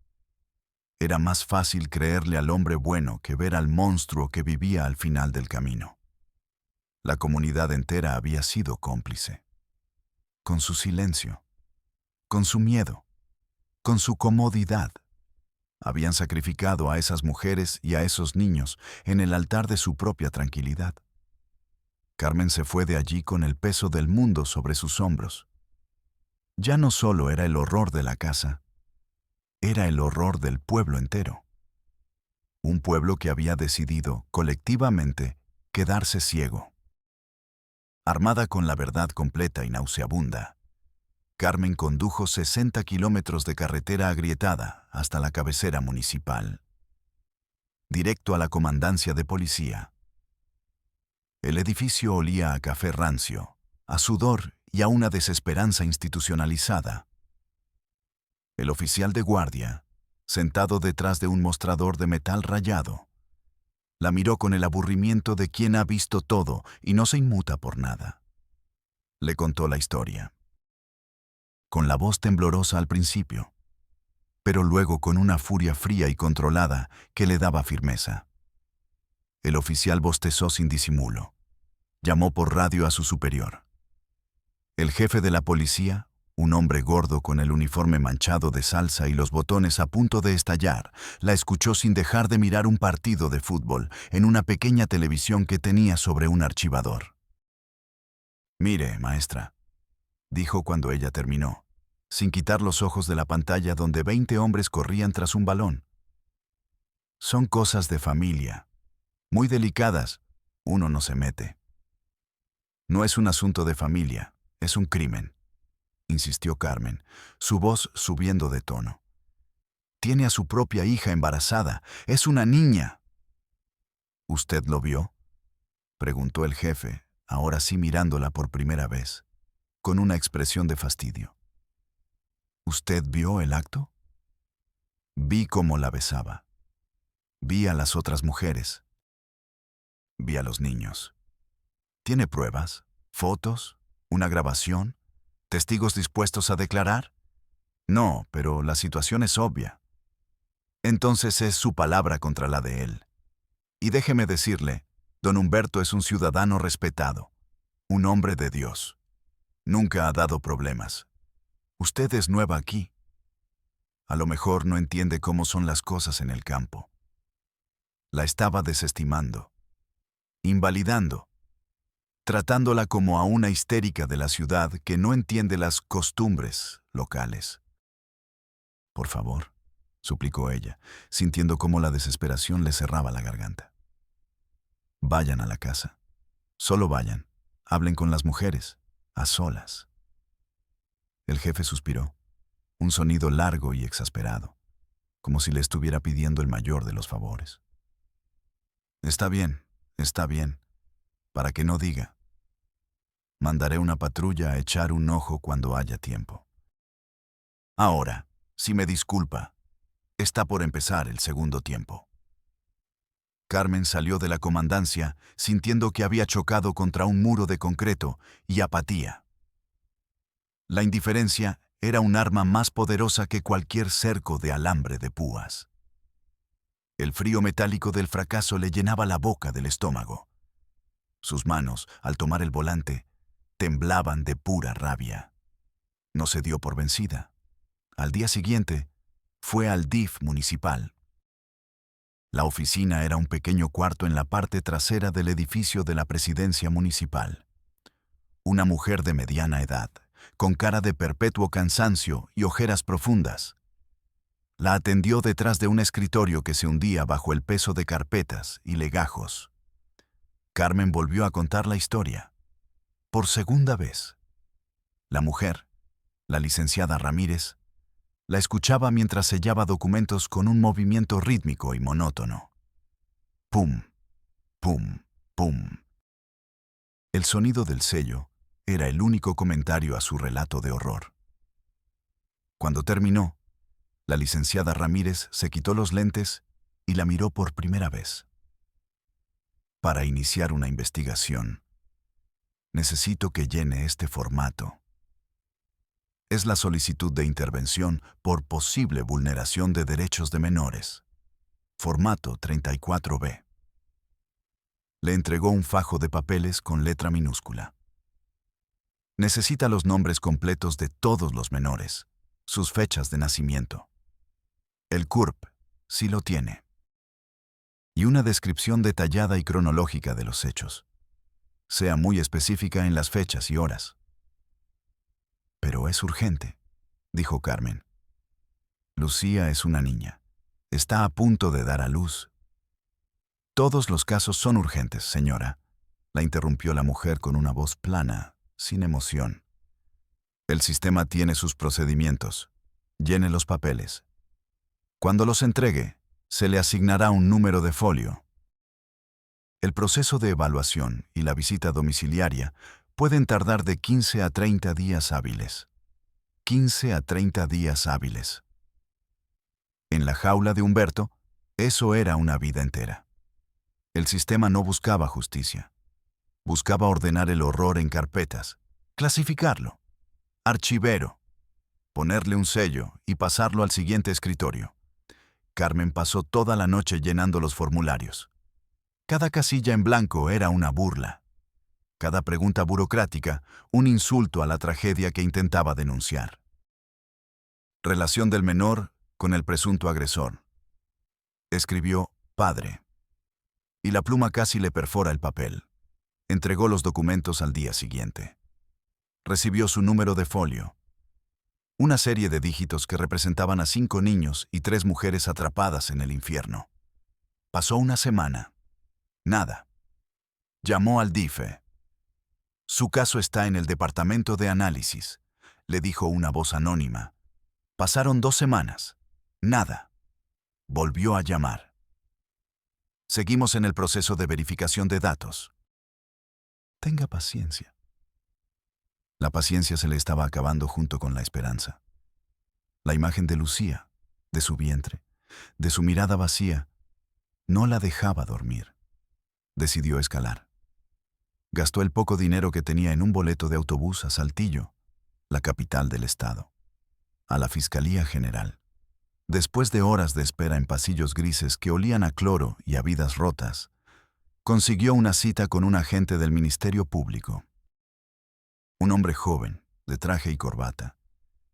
Era más fácil creerle al hombre bueno que ver al monstruo que vivía al final del camino. La comunidad entera había sido cómplice. Con su silencio, con su miedo, con su comodidad. Habían sacrificado a esas mujeres y a esos niños en el altar de su propia tranquilidad. Carmen se fue de allí con el peso del mundo sobre sus hombros. Ya no solo era el horror de la casa, era el horror del pueblo entero. Un pueblo que había decidido, colectivamente, quedarse ciego. Armada con la verdad completa y nauseabunda, Carmen condujo 60 kilómetros de carretera agrietada hasta la cabecera municipal. Directo a la comandancia de policía. El edificio olía a café rancio, a sudor y a una desesperanza institucionalizada. El oficial de guardia, sentado detrás de un mostrador de metal rayado, la miró con el aburrimiento de quien ha visto todo y no se inmuta por nada. Le contó la historia. Con la voz temblorosa al principio, pero luego con una furia fría y controlada que le daba firmeza. El oficial bostezó sin disimulo. Llamó por radio a su superior. El jefe de la policía, un hombre gordo con el uniforme manchado de salsa y los botones a punto de estallar, la escuchó sin dejar de mirar un partido de fútbol en una pequeña televisión que tenía sobre un archivador. «Mire, maestra», dijo cuando ella terminó, sin quitar los ojos de la pantalla donde 20 hombres corrían tras un balón. «Son cosas de familia, muy delicadas, uno no se mete». «No es un asunto de familia, es un crimen», insistió Carmen, su voz subiendo de tono. «Tiene a su propia hija embarazada, es una niña». «¿Usted lo vio?», preguntó el jefe, ahora sí mirándola por primera vez, con una expresión de fastidio. «¿Usted vio el acto?». «Vi cómo la besaba. Vi a las otras mujeres. Vi a los niños». «¿Tiene pruebas? ¿Fotos? ¿Una grabación? ¿Testigos dispuestos a declarar?». «No, pero la situación es obvia». «Entonces es su palabra contra la de él. Y déjeme decirle, don Humberto es un ciudadano respetado, un hombre de Dios. Nunca ha dado problemas. Usted es nueva aquí. A lo mejor no entiende cómo son las cosas en el campo». La estaba desestimando, invalidando, tratándola como a una histérica de la ciudad que no entiende las costumbres locales. «Por favor», suplicó ella, sintiendo cómo la desesperación le cerraba la garganta. «Vayan a la casa. Solo vayan. Hablen con las mujeres, a solas». El jefe suspiró, un sonido largo y exasperado, como si le estuviera pidiendo el mayor de los favores. Está bien, para que no diga. Mandaré una patrulla a echar un ojo cuando haya tiempo. Ahora, si me disculpa, está por empezar el segundo tiempo». Carmen salió de la comandancia sintiendo que había chocado contra un muro de concreto y apatía. La indiferencia era un arma más poderosa que cualquier cerco de alambre de púas. El frío metálico del fracaso le llenaba la boca del estómago. Sus manos, al tomar el volante, temblaban de pura rabia. No se dio por vencida. Al día siguiente, fue al DIF municipal. La oficina era un pequeño cuarto en la parte trasera del edificio de la presidencia municipal. Una mujer de mediana edad, con cara de perpetuo cansancio y ojeras profundas, la atendió detrás de un escritorio que se hundía bajo el peso de carpetas y legajos. Carmen volvió a contar la historia. Por segunda vez. La mujer, la licenciada Ramírez, la escuchaba mientras sellaba documentos con un movimiento rítmico y monótono. Pum, pum, pum. El sonido del sello era el único comentario a su relato de horror. Cuando terminó, la licenciada Ramírez se quitó los lentes y la miró por primera vez. «Para iniciar una investigación, necesito que llene este formato. Es la solicitud de intervención por posible vulneración de derechos de menores. Formato 34B». Le entregó un fajo de papeles con letra minúscula. Necesita los nombres completos de todos los menores, sus fechas de nacimiento. El CURP, sí lo tiene. Y una descripción detallada y cronológica de los hechos. Sea muy específica en las fechas y horas. Pero es urgente, dijo Carmen. Lucía es una niña. Está a punto de dar a luz. Todos los casos son urgentes, señora, la interrumpió la mujer con una voz plana, sin emoción. El sistema tiene sus procedimientos. Llene los papeles. Cuando los entregue, se le asignará un número de folio. El proceso de evaluación y la visita domiciliaria pueden tardar de 15 a 30 días hábiles. 15 a 30 días hábiles. En la jaula de Humberto, eso era una vida entera. El sistema no buscaba justicia. Buscaba ordenar el horror en carpetas, clasificarlo, archivero, ponerle un sello y pasarlo al siguiente escritorio. Carmen pasó toda la noche llenando los formularios. Cada casilla en blanco era una burla. Cada pregunta burocrática, un insulto a la tragedia que intentaba denunciar. Relación del menor con el presunto agresor. Escribió padre. Y la pluma casi le perfora el papel. Entregó los documentos al día siguiente. Recibió su número de folio. Una serie de dígitos que representaban a 5 niños y 3 mujeres atrapadas en el infierno. Pasó una semana. Nada. Llamó al DIFE. Su caso está en el departamento de análisis, le dijo una voz anónima. Pasaron 2 semanas. Nada. Volvió a llamar. Seguimos en el proceso de verificación de datos. Tenga paciencia. La paciencia se le estaba acabando junto con la esperanza. La imagen de Lucía, de su vientre, de su mirada vacía, no la dejaba dormir. Decidió escalar. Gastó el poco dinero que tenía en un boleto de autobús a Saltillo, la capital del estado, a la Fiscalía General. Después de horas de espera en pasillos grises que olían a cloro y a vidas rotas, consiguió una cita con un agente del Ministerio Público. Un hombre joven, de traje y corbata,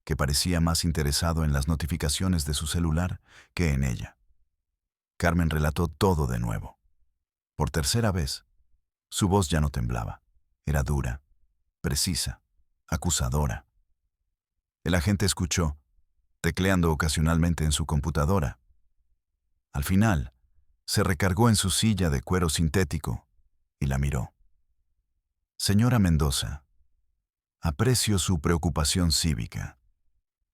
que parecía más interesado en las notificaciones de su celular que en ella. Carmen relató todo de nuevo. Por tercera vez, su voz ya no temblaba. Era dura, precisa, acusadora. El agente escuchó, tecleando ocasionalmente en su computadora. Al final, se recargó en su silla de cuero sintético y la miró. Señora Mendoza, aprecio su preocupación cívica,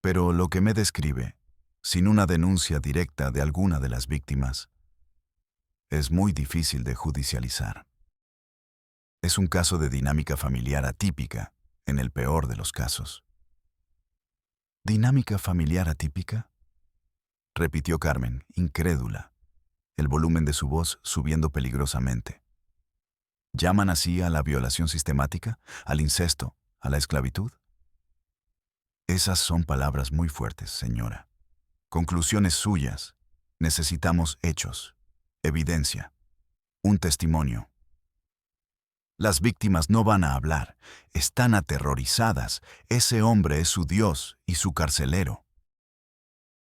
pero lo que me describe, sin una denuncia directa de alguna de las víctimas, es muy difícil de judicializar. Es un caso de dinámica familiar atípica, en el peor de los casos. ¿Dinámica familiar atípica?, repitió Carmen, incrédula, el volumen de su voz subiendo peligrosamente. ¿Llaman así a la violación sistemática, al incesto, a la esclavitud? Esas son palabras muy fuertes, señora. Conclusiones suyas. Necesitamos hechos, evidencia, un testimonio. Las víctimas no van a hablar, están aterrorizadas. Ese hombre es su Dios y su carcelero.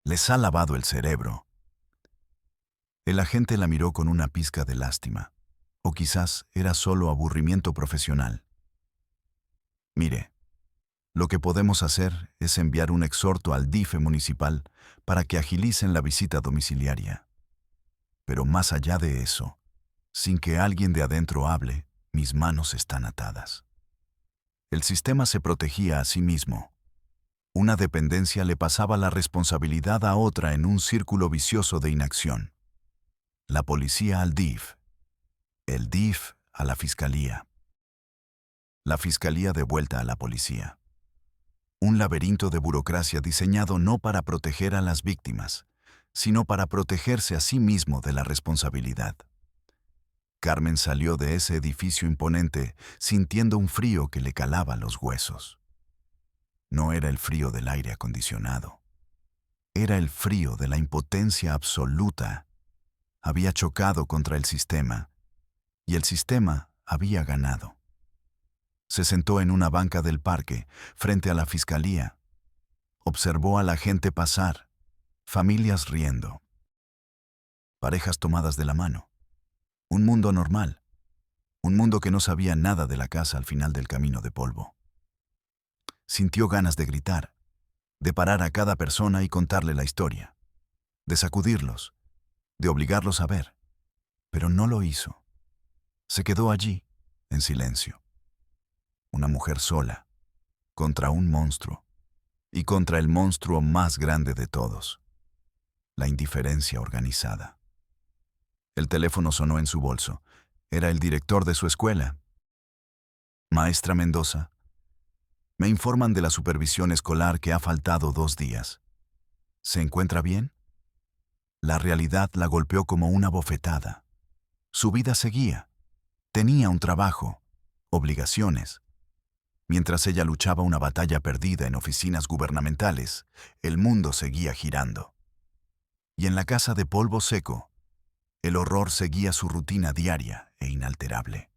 Les ha lavado el cerebro. El agente la miró con una pizca de lástima, o quizás era solo aburrimiento profesional. Mire, lo que podemos hacer es enviar un exhorto al DIFE municipal para que agilicen la visita domiciliaria. Pero más allá de eso, sin que alguien de adentro hable, mis manos están atadas. El sistema se protegía a sí mismo. Una dependencia le pasaba la responsabilidad a otra en un círculo vicioso de inacción. La policía al DIF, el DIF a la fiscalía. La fiscalía de vuelta a la policía. Un laberinto de burocracia diseñado no para proteger a las víctimas, sino para protegerse a sí mismo de la responsabilidad. Carmen salió de ese edificio imponente sintiendo un frío que le calaba los huesos. No era el frío del aire acondicionado. Era el frío de la impotencia absoluta. Había chocado contra el sistema Y el sistema había ganado. Se sentó en una banca del parque, frente a la fiscalía. Observó a la gente pasar, familias riendo, parejas tomadas de la mano. Un mundo normal, un mundo que no sabía nada de la casa al final del camino de polvo. Sintió ganas de gritar, de parar a cada persona y contarle la historia, de sacudirlos, de obligarlos a ver, pero no lo hizo. Se quedó allí, en silencio. Una mujer sola, contra un monstruo, y contra el monstruo más grande de todos, la indiferencia organizada. El teléfono sonó en su bolso. Era el director de su escuela. Maestra Mendoza, me informan de la supervisión escolar que ha faltado 2 días. ¿Se encuentra bien? La realidad la golpeó como una bofetada. Su vida seguía. Tenía un trabajo, obligaciones. Mientras ella luchaba una batalla perdida en oficinas gubernamentales, el mundo seguía girando. Y en la casa de polvo seco, el horror seguía su rutina diaria e inalterable.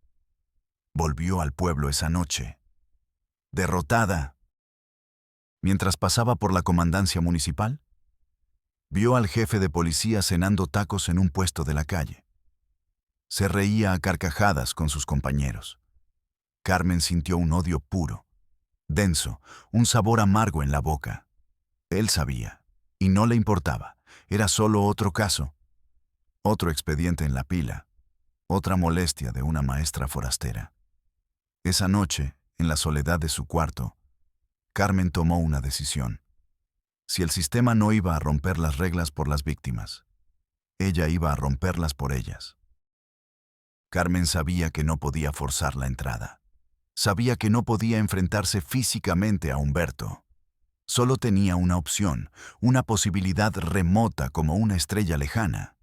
Volvió al pueblo esa noche, derrotada. Mientras pasaba por la comandancia municipal, vio al jefe de policía cenando tacos en un puesto de la calle. Se reía a carcajadas con sus compañeros. Carmen sintió un odio puro, denso, un sabor amargo en la boca. Él sabía, y no le importaba. Era solo otro caso, otro expediente en la pila, otra molestia de una maestra forastera. Esa noche, en la soledad de su cuarto, Carmen tomó una decisión. Si el sistema no iba a romper las reglas por las víctimas, ella iba a romperlas por ellas. Carmen sabía que no podía forzar la entrada. Sabía que no podía enfrentarse físicamente a Humberto. Solo tenía una opción, una posibilidad remota como una estrella lejana.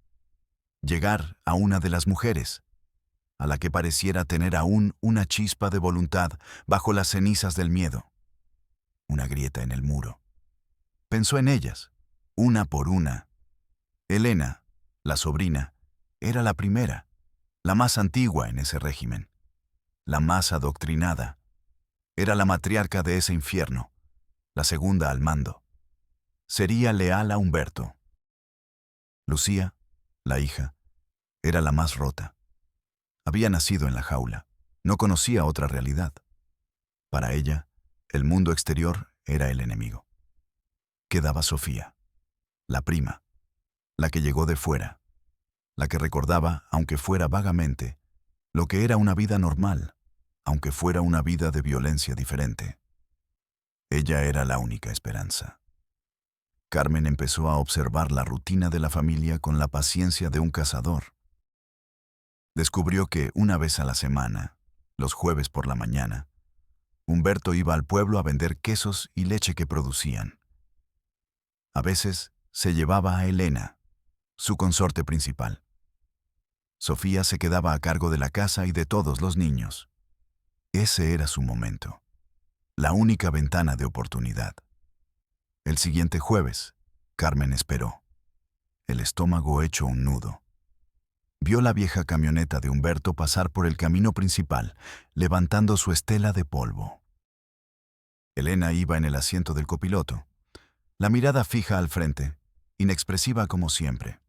Llegar a una de las mujeres, a la que pareciera tener aún una chispa de voluntad bajo las cenizas del miedo. Una grieta en el muro. Pensó en ellas, una por una. Elena, la sobrina, era la primera, la más antigua en ese régimen, la más adoctrinada. Era la matriarca de ese infierno, la segunda al mando. Sería leal a Humberto. Lucía, la hija, era la más rota. Había nacido en la jaula, no conocía otra realidad. Para ella, el mundo exterior era el enemigo. Quedaba Sofía, la prima, la que llegó de fuera, la que recordaba, aunque fuera vagamente, lo que era una vida normal, aunque fuera una vida de violencia diferente. Ella era la única esperanza. Carmen empezó a observar la rutina de la familia con la paciencia de un cazador. Descubrió que una vez a la semana, los jueves por la mañana, Humberto iba al pueblo a vender quesos y leche que producían. A veces se llevaba a Elena, su consorte principal. Sofía se quedaba a cargo de la casa y de todos los niños. Ese era su momento, la única ventana de oportunidad. El siguiente jueves, Carmen esperó, el estómago hecho un nudo. Vio la vieja camioneta de Humberto pasar por el camino principal, levantando su estela de polvo. Elena iba en el asiento del copiloto, la mirada fija al frente, inexpresiva como siempre.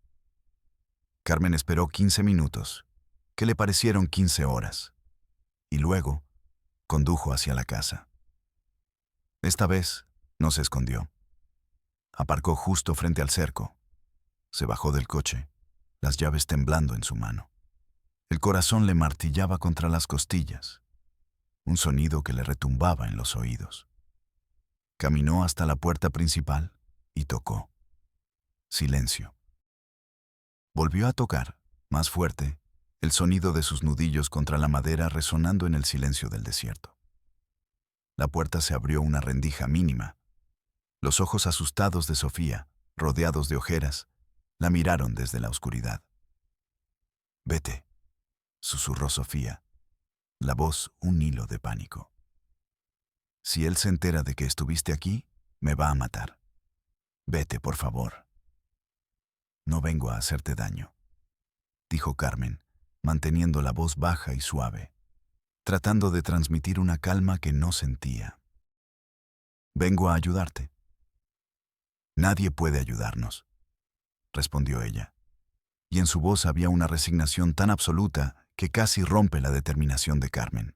Carmen esperó 15 minutos, que le parecieron 15 horas, y luego condujo hacia la casa. Esta vez no se escondió. Aparcó justo frente al cerco. Se bajó del coche, las llaves temblando en su mano. El corazón le martillaba contra las costillas, un sonido que le retumbaba en los oídos. Caminó hasta la puerta principal y tocó. Silencio. Volvió a tocar, más fuerte, el sonido de sus nudillos contra la madera resonando en el silencio del desierto. La puerta se abrió una rendija mínima. Los ojos asustados de Sofía, rodeados de ojeras, la miraron desde la oscuridad. «Vete», susurró Sofía, la voz un hilo de pánico. «Si él se entera de que estuviste aquí, me va a matar. Vete, por favor». «No vengo a hacerte daño», dijo Carmen, manteniendo la voz baja y suave, tratando de transmitir una calma que no sentía. «Vengo a ayudarte». «Nadie puede ayudarnos», respondió ella, y en su voz había una resignación tan absoluta que casi rompe la determinación de Carmen.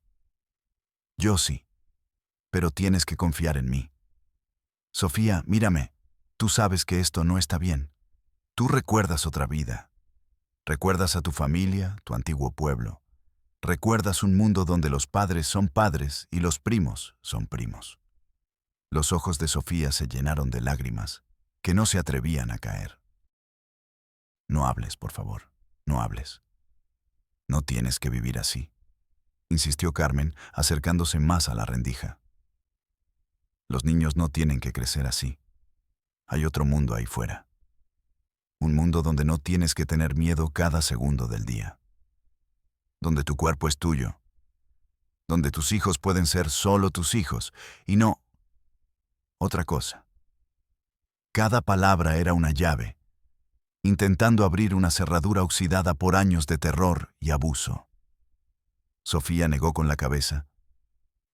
«Yo sí, pero tienes que confiar en mí. Sofía, mírame, tú sabes que esto no está bien. Tú recuerdas otra vida. Recuerdas a tu familia, tu antiguo pueblo. Recuerdas un mundo donde los padres son padres y los primos son primos». Los ojos de Sofía se llenaron de lágrimas que no se atrevían a caer. «No hables, por favor, no hables. No tienes que vivir así», insistió Carmen, acercándose más a la rendija. «Los niños no tienen que crecer así. Hay otro mundo ahí fuera. Un mundo donde no tienes que tener miedo cada segundo del día. Donde tu cuerpo es tuyo. Donde tus hijos pueden ser solo tus hijos y no otra cosa». Cada palabra era una llave, intentando abrir una cerradura oxidada por años de terror y abuso. Sofía negó con la cabeza,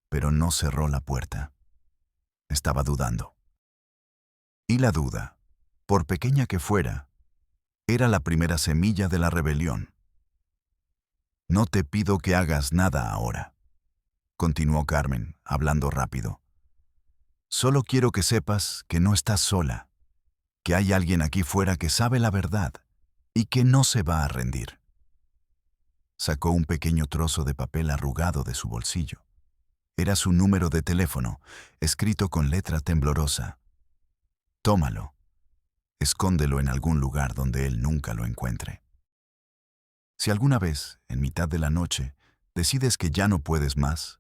pero no cerró la puerta. Estaba dudando. Y la duda, por pequeña que fuera, era la primera semilla de la rebelión. «No te pido que hagas nada ahora», continuó Carmen, hablando rápido. «Solo quiero que sepas que no estás sola, que hay alguien aquí fuera que sabe la verdad y que no se va a rendir». Sacó un pequeño trozo de papel arrugado de su bolsillo. Era su número de teléfono, escrito con letra temblorosa. «Tómalo. Escóndelo en algún lugar donde él nunca lo encuentre. Si alguna vez, en mitad de la noche, decides que ya no puedes más,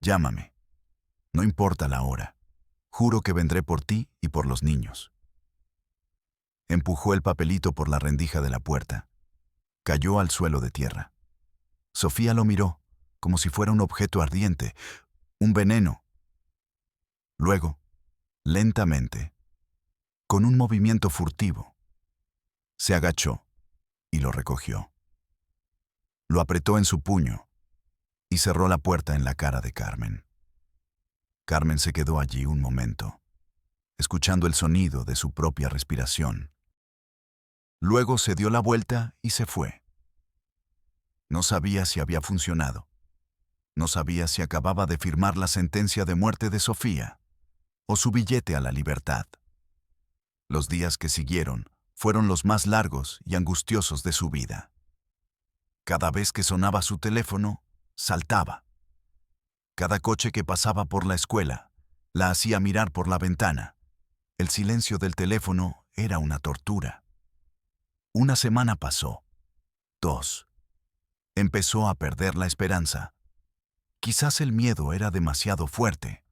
llámame. No importa la hora. Juro que vendré por ti y por los niños». Empujó el papelito por la rendija de la puerta. Cayó al suelo de tierra. Sofía lo miró, como si fuera un objeto ardiente, un veneno. Luego, lentamente, con un movimiento furtivo, se agachó y lo recogió. Lo apretó en su puño y cerró la puerta en la cara de Carmen. Carmen se quedó allí un momento, escuchando el sonido de su propia respiración. Luego se dio la vuelta y se fue. No sabía si había funcionado. No sabía si acababa de firmar la sentencia de muerte de Sofía o su billete a la libertad. Los días que siguieron fueron los más largos y angustiosos de su vida. Cada vez que sonaba su teléfono, saltaba. Cada coche que pasaba por la escuela la hacía mirar por la ventana. El silencio del teléfono era una tortura. Una semana pasó. 2. Empezó a perder la esperanza. Quizás el miedo era demasiado fuerte.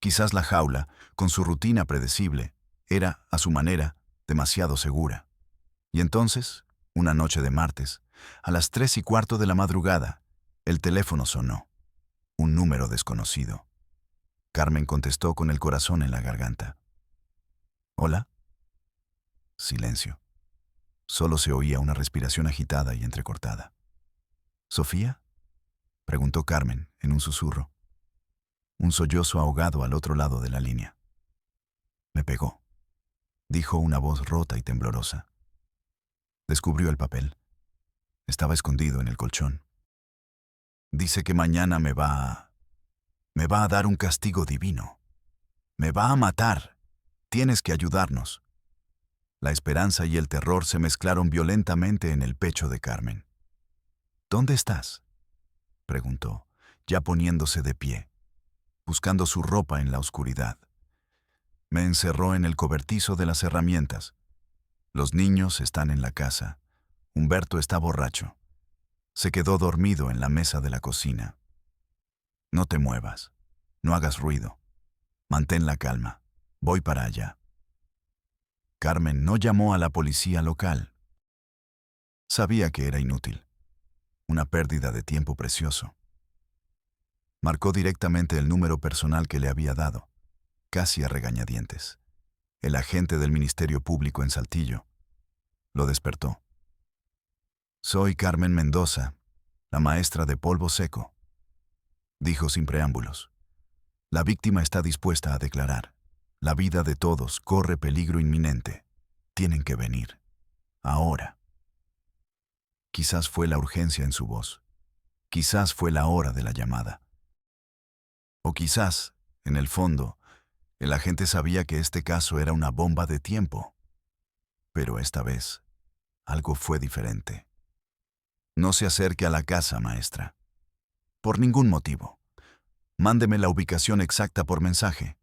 Quizás la jaula, con su rutina predecible, era, a su manera, demasiado segura. Y entonces, una noche de martes, a las 3:15 de la madrugada, el teléfono sonó. Un número desconocido. Carmen contestó con el corazón en la garganta. «¿Hola?» Silencio. Solo se oía una respiración agitada y entrecortada. «¿Sofía?», preguntó Carmen en un susurro. Un sollozo ahogado al otro lado de la línea. «Me pegó», dijo una voz rota y temblorosa. Descubrió el papel. Estaba escondido en el colchón. «Dice que mañana me va a dar un castigo divino. Me va a matar. Tienes que ayudarnos». La esperanza y el terror se mezclaron violentamente en el pecho de Carmen. «¿Dónde estás?», preguntó, ya poniéndose de pie, buscando su ropa en la oscuridad. «Me encerró en el cobertizo de las herramientas. Los niños están en la casa. Humberto está borracho. Se quedó dormido en la mesa de la cocina. No te muevas. No hagas ruido. Mantén la calma. Voy para allá». Carmen no llamó a la policía local. Sabía que era inútil. Una pérdida de tiempo precioso. Marcó directamente el número personal que le había dado, casi a regañadientes. El agente del Ministerio Público en Saltillo. Lo despertó. Soy Carmen Mendoza, la maestra de polvo seco, dijo sin preámbulos. La víctima está dispuesta a declarar. La vida de todos corre peligro inminente. Tienen que venir. Ahora. Quizás fue la urgencia en su voz. Quizás fue la hora de la llamada. O quizás, en el fondo, el agente sabía que este caso era una bomba de tiempo. Pero esta vez, algo fue diferente. No se acerque a la casa, maestra. Por ningún motivo. Mándeme la ubicación exacta por mensaje.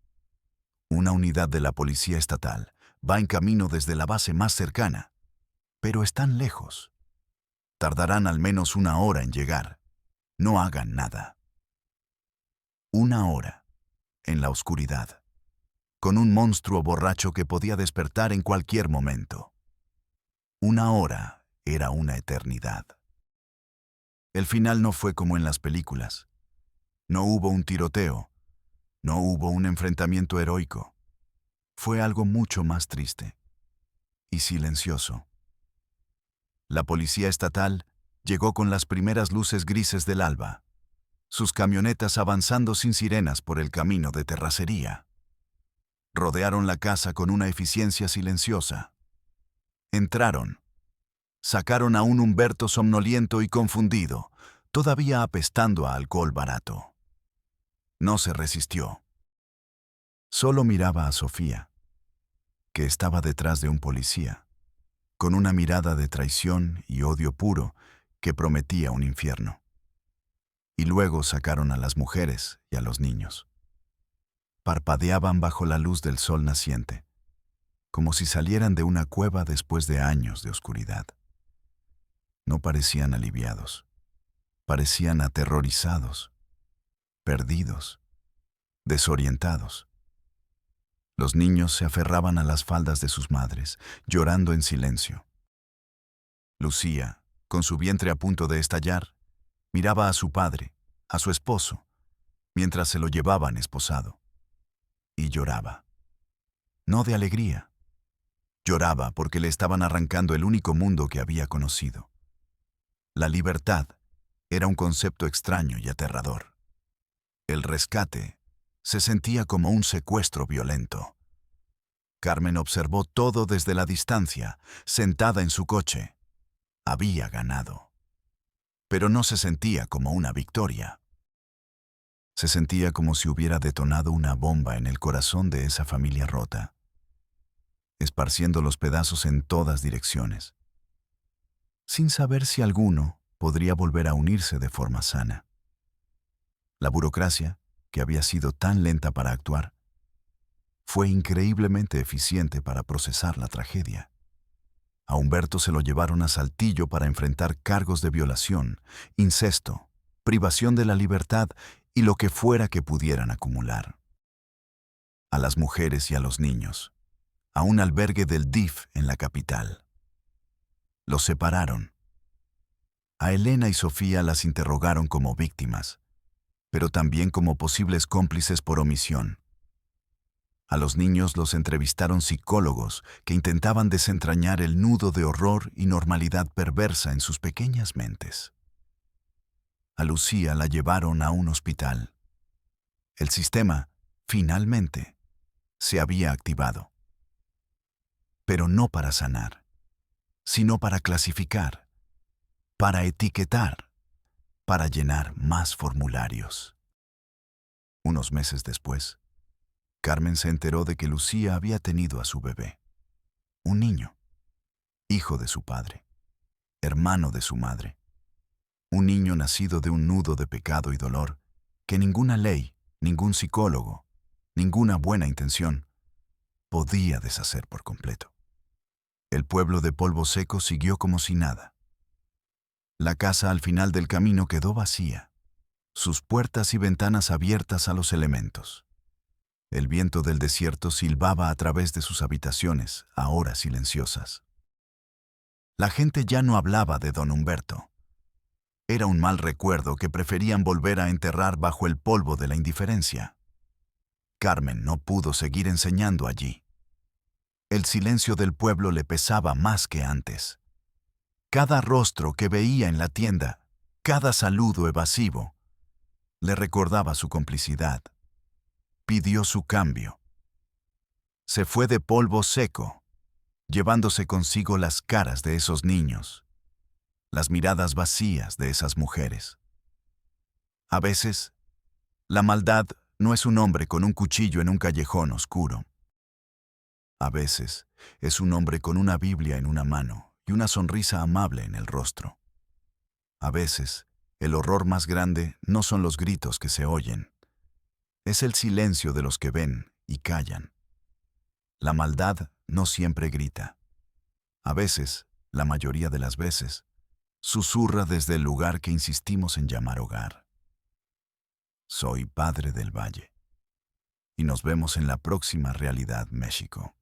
Una unidad de la policía estatal va en camino desde la base más cercana, pero están lejos. Tardarán al menos 1 hora en llegar. No hagan nada. 1 hora, en la oscuridad, con un monstruo borracho que podía despertar en cualquier momento. 1 hora era una eternidad. El final no fue como en las películas. No hubo un tiroteo. No hubo un enfrentamiento heroico. Fue algo mucho más triste y silencioso. La policía estatal llegó con las primeras luces grises del alba, sus camionetas avanzando sin sirenas por el camino de terracería. Rodearon la casa con una eficiencia silenciosa. Entraron. Sacaron a un Humberto somnoliento y confundido, todavía apestando a alcohol barato. No se resistió. Solo miraba a Sofía, que estaba detrás de un policía, con una mirada de traición y odio puro que prometía un infierno. Y luego sacaron a las mujeres y a los niños. Parpadeaban bajo la luz del sol naciente, como si salieran de una cueva después de años de oscuridad. No parecían aliviados, parecían aterrorizados, perdidos, desorientados. Los niños se aferraban a las faldas de sus madres, llorando en silencio. Lucía, con su vientre a punto de estallar, miraba a su padre, a su esposo, mientras se lo llevaban esposado. Y lloraba. No de alegría. Lloraba porque le estaban arrancando el único mundo que había conocido. La libertad era un concepto extraño y aterrador. El rescate se sentía como un secuestro violento. Carmen observó todo desde la distancia, sentada en su coche. Había ganado. Pero no se sentía como una victoria. Se sentía como si hubiera detonado una bomba en el corazón de esa familia rota, esparciendo los pedazos en todas direcciones, sin saber si alguno podría volver a unirse de forma sana. La burocracia, que había sido tan lenta para actuar, fue increíblemente eficiente para procesar la tragedia. A Humberto se lo llevaron a Saltillo para enfrentar cargos de violación, incesto, privación de la libertad y lo que fuera que pudieran acumular. A las mujeres y a los niños, a un albergue del DIF en la capital. Los separaron. A Elena y Sofía las interrogaron como víctimas, pero también como posibles cómplices por omisión. A los niños los entrevistaron psicólogos que intentaban desentrañar el nudo de horror y normalidad perversa en sus pequeñas mentes. A Lucía la llevaron a un hospital. El sistema, finalmente, se había activado. Pero no para sanar, sino para clasificar, para etiquetar, para llenar más formularios. Unos meses después, Carmen se enteró de que Lucía había tenido a su bebé, un niño, hijo de su padre, hermano de su madre, un niño nacido de un nudo de pecado y dolor que ninguna ley, ningún psicólogo, ninguna buena intención podía deshacer por completo. El pueblo de Polvo Seco siguió como si nada. La casa al final del camino quedó vacía, sus puertas y ventanas abiertas a los elementos. El viento del desierto silbaba a través de sus habitaciones, ahora silenciosas. La gente ya no hablaba de don Humberto. Era un mal recuerdo que preferían volver a enterrar bajo el polvo de la indiferencia. Carmen no pudo seguir enseñando allí. El silencio del pueblo le pesaba más que antes. Cada rostro que veía en la tienda, cada saludo evasivo, le recordaba su complicidad. Pidió su cambio. Se fue de polvo seco, llevándose consigo las caras de esos niños, las miradas vacías de esas mujeres. A veces, la maldad no es un hombre con un cuchillo en un callejón oscuro. A veces, es un hombre con una Biblia en una mano y una sonrisa amable en el rostro. A veces, el horror más grande no son los gritos que se oyen, es el silencio de los que ven y callan. La maldad no siempre grita. A veces, la mayoría de las veces, susurra desde el lugar que insistimos en llamar hogar. Soy Padre del Valle. Y nos vemos en la próxima Realidad México.